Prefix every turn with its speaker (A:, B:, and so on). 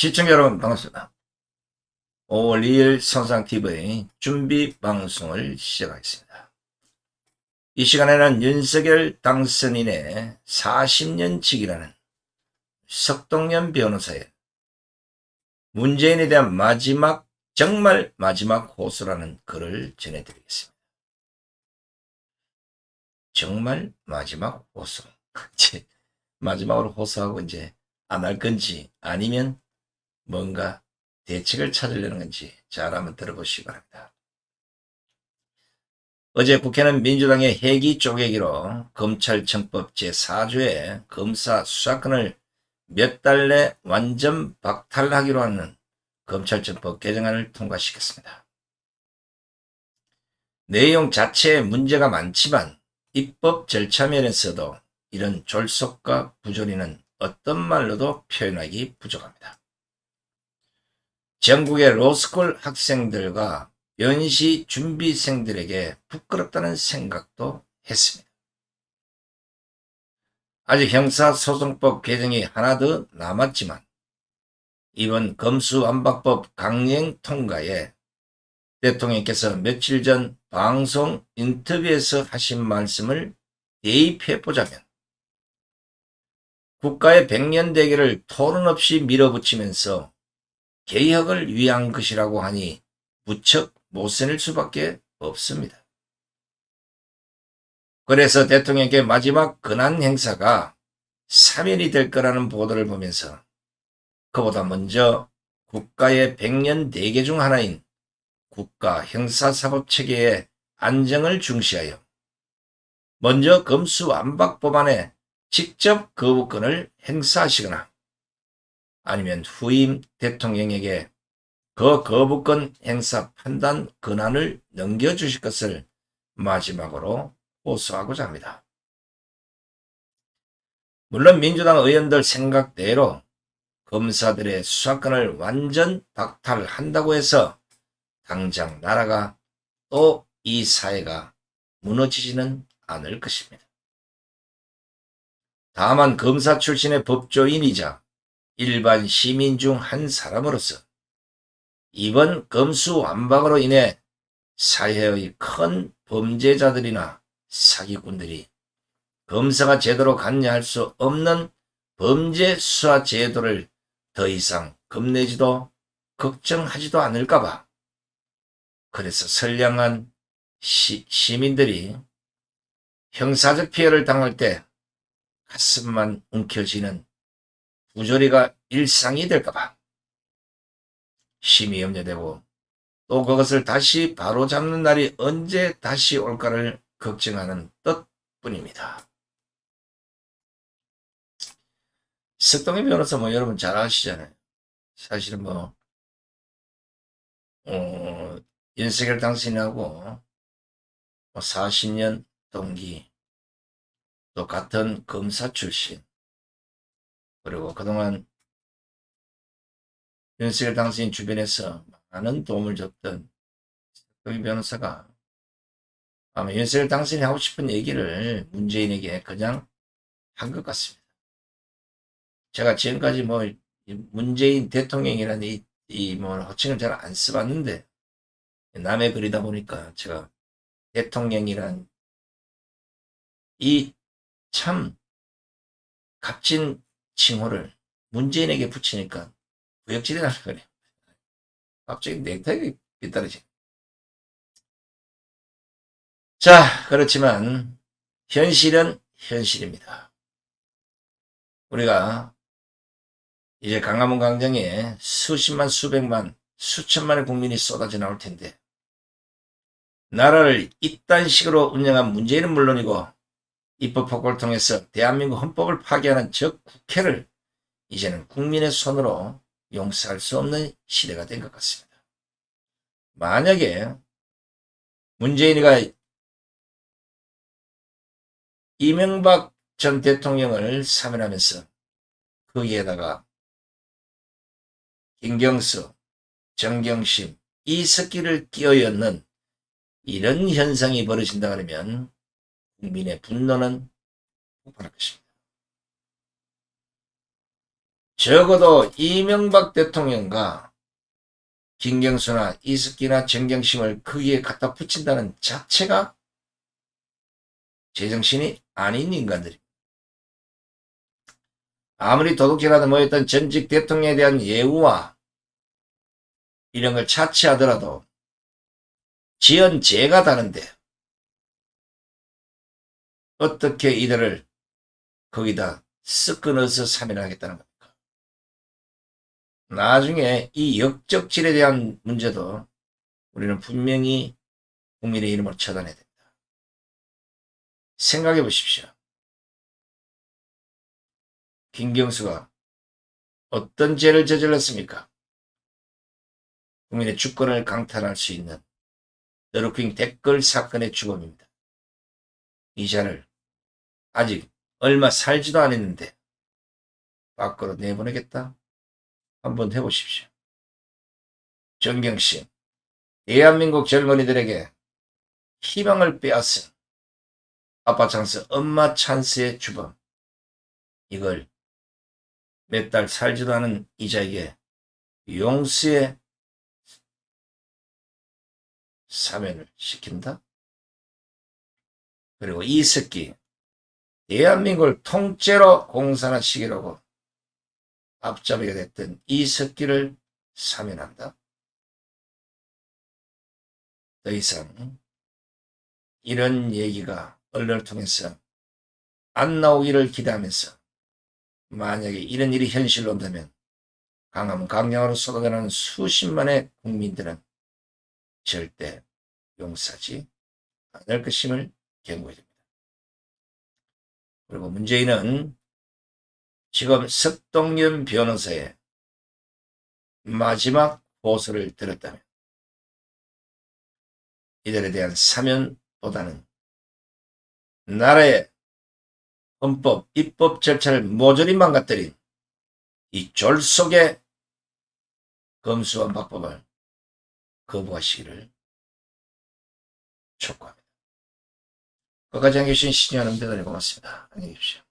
A: 시청자 여러분 반갑습니다. 5월 2일 선상TV 준비 방송을 시작하겠습니다. 이 시간에는 윤석열 당선인의 40년칙이라는 석동현 변호사의 문재인에 대한 정말 마지막 호소라는 글을 전해드리겠습니다. 정말 마지막 호소. 마지막으로 호소하고 이제 안 할 건지 아니면 뭔가 대책을 찾으려는 건지 잘 한번 들어보시기 바랍니다. 어제 국회는 민주당의 회기 쪼개기로 검찰청법 제4조의 검사 수사권을 몇 달 내 완전 박탈하기로 하는 검찰청법 개정안을 통과시켰습니다. 내용 자체에 문제가 많지만 입법 절차 면에서도 이런 졸속과 부조리는 어떤 말로도 표현하기 부족합니다. 전국의 로스쿨 학생들과 연시 준비생들에게 부끄럽다는 생각도 했습니다. 아직 형사소송법 개정이 하나 더 남았지만 이번 검수완박법 강행 통과에 대통령께서 며칠 전 방송 인터뷰에서 하신 말씀을 대입해보자면 국가의 백년대계를 토론 없이 밀어붙이면서 개혁을 위한 것이라고 하니 무척 못생길 수밖에 없습니다. 그래서 대통령께 마지막 근한 행사가 3일이 될 거라는 보도를 보면서 그보다 먼저 국가의 백년 대계 중 하나인 국가 형사사법체계의 안정을 중시하여 먼저 검수완박법안에 직접 거부권을 행사하시거나 아니면 후임 대통령에게 그 거부권 행사 판단 권한을 넘겨주실 것을 마지막으로 호소하고자 합니다. 물론 민주당 의원들 생각대로 검사들의 수사권을 완전 박탈한다고 해서 당장 나라가 또 이 사회가 무너지지는 않을 것입니다. 다만 검사 출신의 법조인이자 일반 시민 중 한 사람으로서 이번 검수완박으로 인해 사회의 큰 범죄자들이나 사기꾼들이 검사가 제대로 관여할 수 없는 범죄 수사 제도를 더 이상 겁내지도 걱정하지도 않을까봐 그래서 선량한 시민들이 형사적 피해를 당할 때 가슴만 움켜쥐는 부조리가 일상이 될까봐 심히 염려되고 또 그것을 다시 바로잡는 날이 언제 다시 올까를 걱정하는 뜻뿐입니다. 석동현 변호사 여러분 잘 아시잖아요. 사실은 윤석열 당선인하고 40년 동기 또 같은 검사 출신 그리고 그동안 윤석열 당선인 주변에서 많은 도움을 줬던 석동현 변호사가 아마 윤석열 당선인이 하고 싶은 얘기를 문재인에게 그냥 한 것 같습니다. 제가 지금까지 문재인 대통령이라는 호칭을 잘 안 써봤는데 남의 글이다 보니까 제가 대통령이란 이 참 값진 칭호를 문재인에게 붙이니까 구역질이 나는 거네요. 갑자기 넥타이가 빗다르지. 자, 그렇지만 현실은 현실입니다. 우리가 이제 광화문 광장에 수십만, 수백만, 수천만의 국민이 쏟아져 나올 텐데 나라를 이딴 식으로 운영한 문재인은 물론이고 입법폭을 통해서 대한민국 헌법을 파괴하는 저 국회를 이제는 국민의 손으로 용서할 수 없는 시대가 된 것 같습니다. 만약에 문재인이가 이명박 전 대통령을 사면하면서 거기에다가 김경수, 정경심, 이석기를 끼워 엮는 이런 현상이 벌어진다 그러면 국민의 분노는 폭발할 것입니다. 적어도 이명박 대통령과 김경수나 이석기나 정경심을 거기에 갖다 붙인다는 자체가 제정신이 아닌 인간들입니다. 아무리 도둑질하다 모였던 전직 대통령에 대한 예우와 이런 걸 차치하더라도 지은 죄가 다른데 어떻게 이들을 거기다 쓱 넣어서 사면하겠다는 겁니까? 나중에 이 역적질에 대한 문제도 우리는 분명히 국민의 이름으로 처단해야 됩니다. 생각해 보십시오. 김경수가 어떤 죄를 저질렀습니까? 국민의 주권을 강탈할 수 있는 드루킹 댓글 사건의 주범입니다. 이 자를 아직 얼마 살지도 않았는데 밖으로 내보내겠다? 한번 해보십시오. 정경심, 대한민국 젊은이들에게 희망을 빼앗은 아빠 찬스, 엄마 찬스의 주범. 이걸 몇 달 살지도 않은 이자에게 용서의 사면을 시킨다? 그리고 이석기, 대한민국을 통째로 공산화 시키려고 앞잡이가 됐던 이석기를 사면한다? 더 이상 이런 얘기가 언론을 통해서 안 나오기를 기대하면서 만약에 이런 일이 현실로 온다면 강하면 강량으로 쏟아져나오는 수십만의 국민들은 절대 용서하지 않을 것임을 경고해 줍니다. 그리고 문재인은 지금 석동연 변호사의 마지막 호소를 들었다면 이들에 대한 사면보다는 나라의 헌법, 입법 절차를 모조리 망가뜨린 이 졸속의 검수완 박법을 거부하시기를 촉구합니다. 끝까지 함께해 주신 신의한 음대단에 고맙습니다. 안녕히 계십시오.